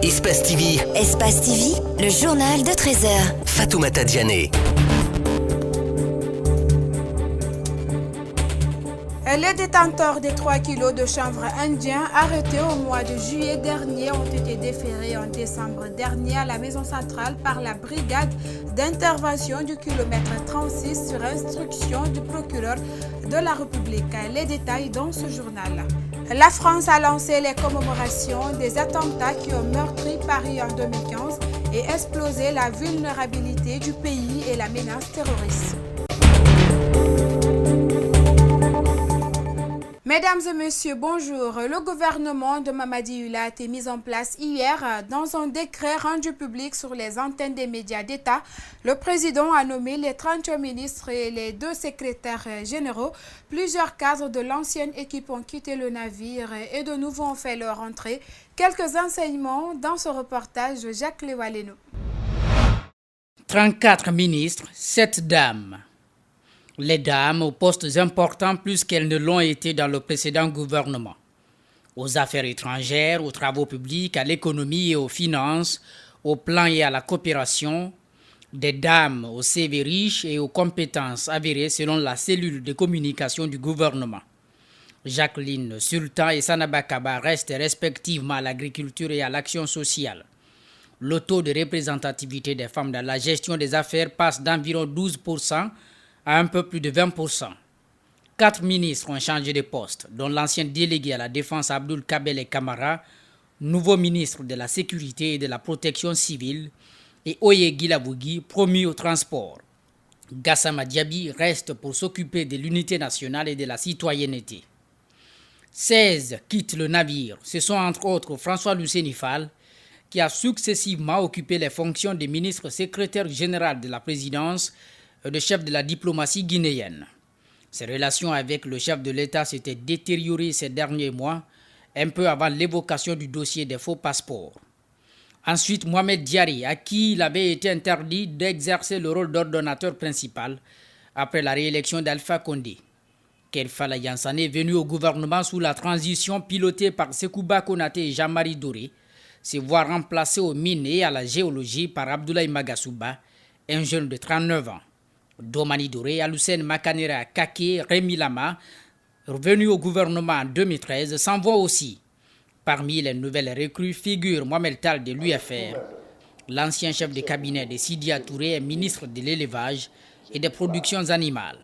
Espace TV. Espace TV, le journal de 13h. Fatoumata Diané. Les détenteurs des 3 kilos de chanvre indien arrêtés au mois de juillet dernier ont été déférés en décembre dernier à la maison centrale par la brigade d'intervention du kilomètre 36 sur instruction du procureur de la République. Les détails dans ce journal. La France a lancé les commémorations des attentats qui ont meurtri Paris en 2015 et explosé la vulnérabilité du pays et la menace terroriste. Mesdames et messieurs, bonjour. Le gouvernement de Mamadi Ula a été mis en place hier dans un décret rendu public sur les antennes des médias d'État. Le président a nommé les 31 ministres et les 2 secrétaires généraux. Plusieurs cadres de l'ancienne équipe ont quitté le navire et de nouveaux ont fait leur entrée. Quelques enseignements dans ce reportage de Jacques Lewaleno. 34 ministres, 7 dames. Les dames aux postes importants plus qu'elles ne l'ont été dans le précédent gouvernement. Aux affaires étrangères, aux travaux publics, à l'économie et aux finances, au plan et à la coopération, des dames au CV riche et aux compétences avérées selon la cellule de communication du gouvernement. Jacqueline Sultan et Sanaba Kaba restent respectivement à l'agriculture et à l'action sociale. Le taux de représentativité des femmes dans la gestion des affaires passe d'environ 12% à un peu plus de 20%. 4 ministres ont changé de poste, dont l'ancien délégué à la défense Abdoul Kabele Kamara, nouveau ministre de la Sécurité et de la Protection civile, et Oye Guilabougi, promu au transport. Gassama Diaby reste pour s'occuper de l'unité nationale et de la citoyenneté. 16 quittent le navire. Ce sont entre autres François Luceni Fall, qui a successivement occupé les fonctions de ministre secrétaire général de la présidence de chef de la diplomatie guinéenne. Ses relations avec le chef de l'État s'étaient détériorées ces derniers mois, un peu avant l'évocation du dossier des faux passeports. Ensuite, Mohamed Diarry, à qui il avait été interdit d'exercer le rôle d'ordonnateur principal après la réélection d'Alpha Condé. Kelfala Yansane est venu au gouvernement sous la transition pilotée par Sekouba Konaté et Jean-Marie Doré, se voit remplacé aux mines et à la géologie par Abdoulaye Magasouba, un jeune de 39 ans. Domani Doré, Aloussène Makanera Kake, Rémi Lama, revenu au gouvernement en 2013, s'en vont aussi. Parmi les nouvelles recrues figure Mohamed Tal de l'UFR, l'ancien chef de cabinet de Sidia Touré et ministre de l'élevage et des productions animales.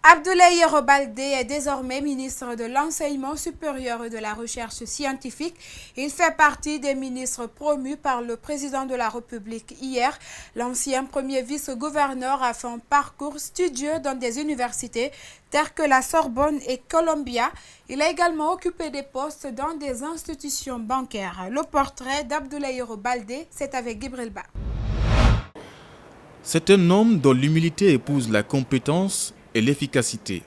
Abdoulaye Yero Baldé est désormais ministre de l'Enseignement supérieur et de la Recherche scientifique. Il fait partie des ministres promus par le président de la République hier. L'ancien premier vice-gouverneur a fait un parcours studieux dans des universités telles que la Sorbonne et Columbia. Il a également occupé des postes dans des institutions bancaires. Le portrait d'Abdoulaye Yero Baldé, c'est avec Gibril Ba. C'est un homme dont l'humilité épouse la compétence et l'efficacité.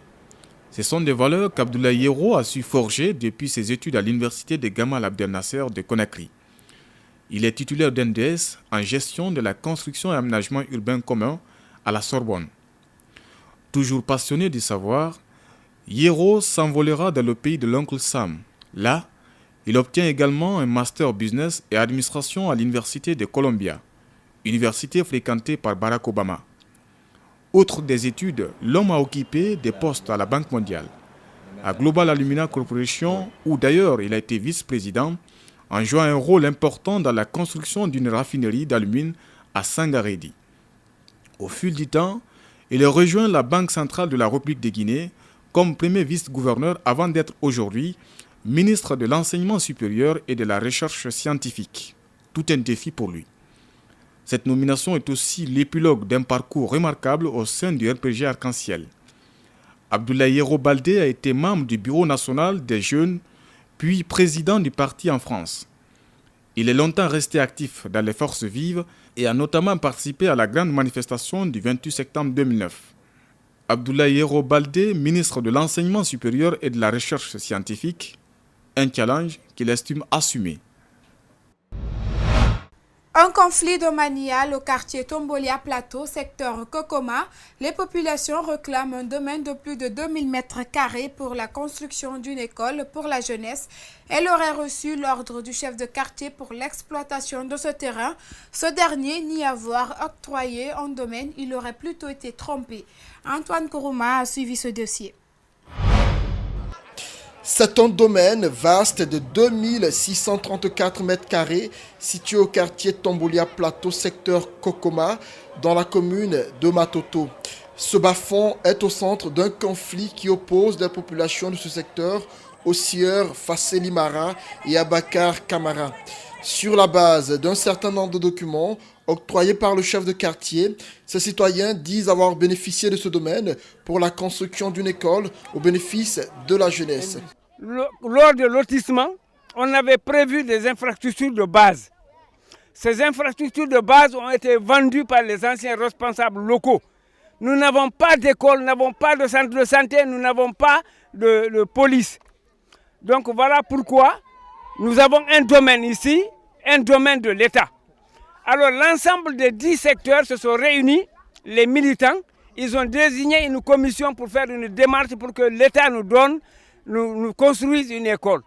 Ce sont des valeurs qu'Abdoulaye Yero a su forger depuis ses études à l'université de Gamal Abdel Nasser de Conakry. Il est titulaire d'un DS en gestion de la construction et aménagement urbain commun à la Sorbonne. Toujours passionné du savoir, Yero s'envolera dans le pays de l'oncle Sam. Là, il obtient également un master business et administration à l'université de Columbia, université fréquentée par Barack Obama. Outre des études, l'homme a occupé des postes à la Banque mondiale, à Global Alumina Corporation, où d'ailleurs il a été vice-président, en jouant un rôle important dans la construction d'une raffinerie d'alumine à Sangaredi. Au fil du temps, il a rejoint la Banque centrale de la République de Guinée comme premier vice-gouverneur avant d'être aujourd'hui ministre de l'Enseignement supérieur et de la Recherche scientifique. Tout un défi pour lui. Cette nomination est aussi l'épilogue d'un parcours remarquable au sein du RPG Arc-en-Ciel. Abdoulaye Yero Baldé a été membre du Bureau national des jeunes, puis président du parti en France. Il est longtemps resté actif dans les forces vives et a notamment participé à la grande manifestation du 28 septembre 2009. Abdoulaye Yero Baldé, ministre de l'Enseignement supérieur et de la Recherche scientifique, un challenge qu'il estime assumé. Un conflit domanial au quartier Tombolia Plateau, secteur Kokoma. Les populations réclament un domaine de plus de 2000 m² pour la construction d'une école pour la jeunesse. Elle aurait reçu l'ordre du chef de quartier pour l'exploitation de ce terrain. Ce dernier n'y avoir octroyé un domaine, il aurait plutôt été trompé. Antoine Kourouma a suivi ce dossier. C'est un domaine vaste de 2634 m² situé au quartier Tombolia Plateau, secteur Kokoma, dans la commune de Matoto. Ce bas-fond est au centre d'un conflit qui oppose les populations de ce secteur aux sieurs Fasseli Mara et Abakar Kamara. Sur la base d'un certain nombre de documents octroyés par le chef de quartier, ces citoyens disent avoir bénéficié de ce domaine pour la construction d'une école au bénéfice de la jeunesse. Lors de lotissement, on avait prévu des infrastructures de base. Ces infrastructures de base ont été vendues par les anciens responsables locaux. Nous n'avons pas d'école, nous n'avons pas de centre de santé, nous n'avons pas de police. Donc voilà pourquoi nous avons un domaine ici, un domaine de l'État. Alors l'ensemble des 10 secteurs se sont réunis, les militants, ils ont désigné une commission pour faire une démarche pour que l'État nous construise une école.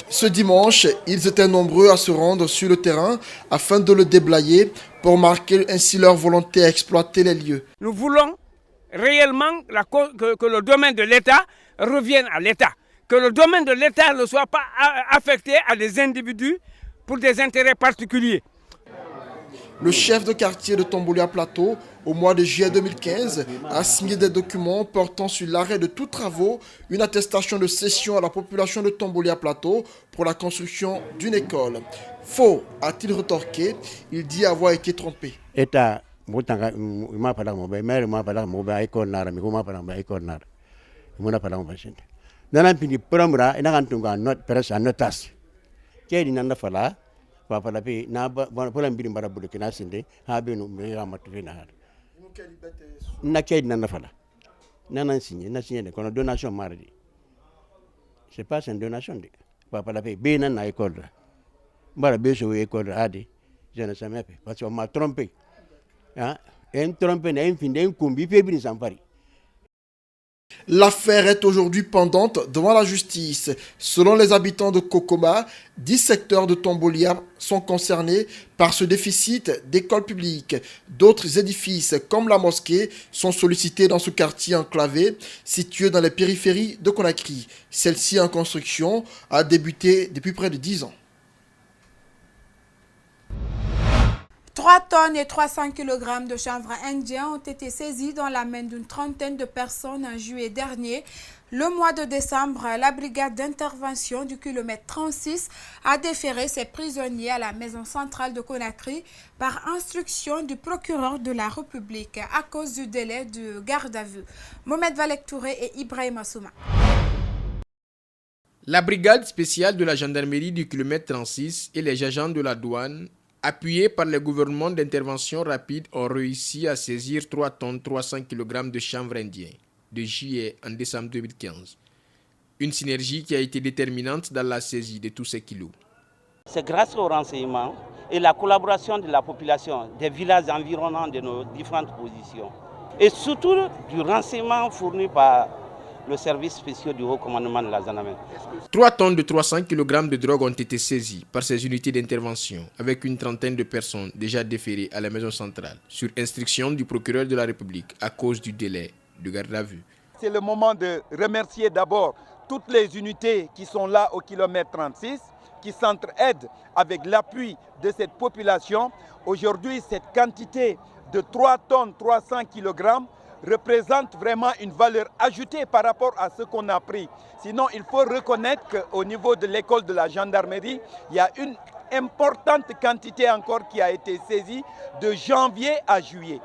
Ce dimanche, ils étaient nombreux à se rendre sur le terrain afin de le déblayer pour marquer ainsi leur volonté à exploiter les lieux. Nous voulons réellement que le domaine de l'État revienne à l'État. Que le domaine de l'État ne soit pas affecté à des individus pour des intérêts particuliers. Le chef de quartier de Tombolia Plateau, au mois de juillet 2015, a signé des documents portant sur l'arrêt de tous travaux, une attestation de cession à la population de Tombolia Plateau pour la construction d'une école. Faux, a-t-il rétorqué, il dit avoir été trompé. État, c'est pas une donation. Je ne sais même pas, parce qu'on m'a trompé. L'affaire est aujourd'hui pendante devant la justice. Selon les habitants de Kokoma, 10 secteurs de Tombolia sont concernés par ce déficit d'écoles publiques. D'autres édifices, comme la mosquée, sont sollicités dans ce quartier enclavé, situé dans les périphéries de Conakry. Celle-ci, en construction, a débuté depuis près de 10 ans. 3 tonnes et 300 kg de chanvre indien ont été saisis dans la main d'une trentaine de personnes en juillet dernier. Le mois de décembre, la brigade d'intervention du kilomètre 36 a déféré ses prisonniers à la maison centrale de Conakry par instruction du procureur de la République à cause du délai de garde à vue. Mohamed Valek Touré et Ibrahim Assouma. La brigade spéciale de la gendarmerie du kilomètre 36 et les agents de la douane, appuyés par le gouvernement d'intervention rapide, ont réussi à saisir 3 tonnes 300 kg de chanvre indien de juillet en décembre 2015. Une synergie qui a été déterminante dans la saisie de tous ces kilos. C'est grâce au renseignement et la collaboration de la population des villages environnants de nos différentes positions et surtout du renseignement fourni par le service spécial du haut commandement de la gendarmerie. 3 tonnes de 300 kg de drogue ont été saisies par ces unités d'intervention avec une trentaine de personnes déjà déférées à la maison centrale sur instruction du procureur de la République à cause du délai de garde à vue. C'est le moment de remercier d'abord toutes les unités qui sont là au kilomètre 36, qui s'entraident avec l'appui de cette population. Aujourd'hui, cette quantité de 3 tonnes 300 kg représente vraiment une valeur ajoutée par rapport à ce qu'on a pris. Sinon, il faut reconnaître qu'au niveau de l'école de la gendarmerie, il y a une importante quantité encore qui a été saisie de janvier à juillet.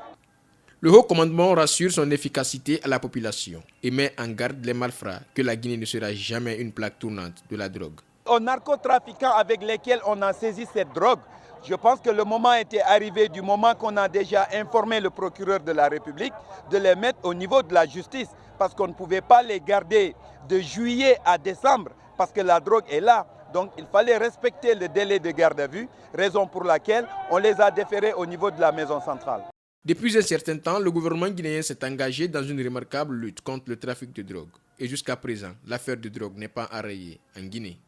Le haut commandement rassure son efficacité à la population et met en garde les malfrats que la Guinée ne sera jamais une plaque tournante de la drogue. Aux narcotrafiquants avec lesquels on a saisi cette drogue, je pense que le moment était arrivé, du moment qu'on a déjà informé le procureur de la République, de les mettre au niveau de la justice, parce qu'on ne pouvait pas les garder de juillet à décembre, parce que la drogue est là. Donc il fallait respecter le délai de garde à vue, raison pour laquelle on les a déférés au niveau de la maison centrale. Depuis un certain temps, le gouvernement guinéen s'est engagé dans une remarquable lutte contre le trafic de drogue. Et jusqu'à présent, l'affaire de drogue n'est pas arrêtée en Guinée.